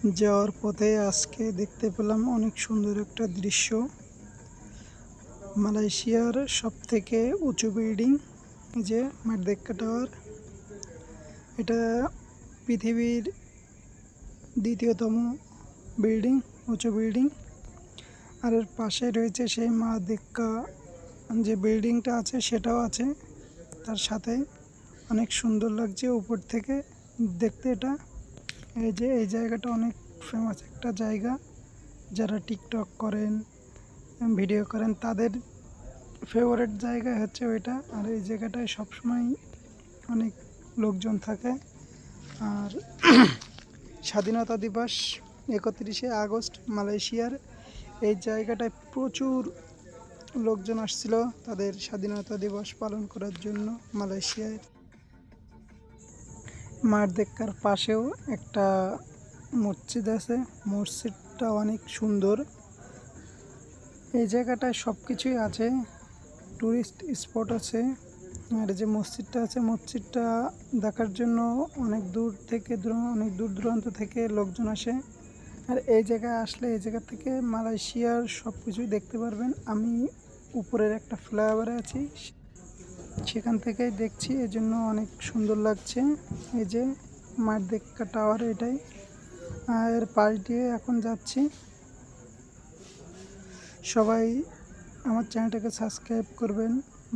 যাওয়ার পথে আজকে দেখতে পেলাম অনেক সুন্দর একটা দৃশ্য। মালয়েশিয়ার সবথেকে উঁচু বিল্ডিং, এই যে মারদেক্কা টাওয়ার। এটা পৃথিবীর দ্বিতীয়তম বিল্ডিং, উঁচু বিল্ডিং। আর এর পাশে রয়েছে সেই মারদেক্কা যে বিল্ডিংটা আছে সেটাও আছে। তার সাথে অনেক সুন্দর লাগছে উপর থেকে দেখতে এটা। এই যে এই জায়গাটা অনেক ফেমাস একটা জায়গা। যারা টিকটক করেন, ভিডিও করেন, তাদের ফেভারিট জায়গা হচ্ছে ওইটা। আর এই জায়গাটায় সবসময় অনেক লোকজন থাকে। আর স্বাধীনতা দিবস 31শে আগস্ট মালয়েশিয়ার এই জায়গাটায় প্রচুর লোকজন আসছিল তাদের স্বাধীনতা দিবস পালন করার জন্য। মালয়েশিয়ায় মারদেক্কার পাশেও একটা মসজিদ আছে, মসজিদটা অনেক সুন্দর। এই জায়গাটায় সব কিছুই আছে, টুরিস্ট স্পট আছে। আর যে মসজিদটা আছে, মসজিদটা দেখার জন্য অনেক দূর দূরান্ত থেকে লোকজন আসে। আর এই জায়গায় আসলে এই জায়গা থেকে মালয়েশিয়ার সব কিছুই দেখতে পারবেন। আমি উপরের একটা ফ্লাইওভারে আছি, সেখান থেকেই দেখছি, এজন্য অনেক সুন্দর লাগছে। এই যে মারদেক্কা টাওয়ার, এটাই। এর পাশ দিয়ে এখন যাচ্ছি। সবাই আমার চ্যানেলটাকে সাবস্ক্রাইব করবেন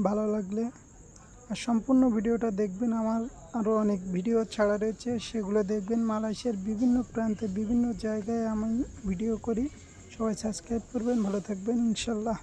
ভালো লাগলে, আর সম্পূর্ণ ভিডিওটা দেখবেন। আমার আরও অনেক ভিডিও ছাড়া রয়েছে, সেগুলো দেখবেন। মালয়েশিয়ার বিভিন্ন প্রান্তে বিভিন্ন জায়গায় আমি ভিডিও করি। সবাই সাবস্ক্রাইব করবেন, ভালো থাকবেন ইনশাল্লাহ।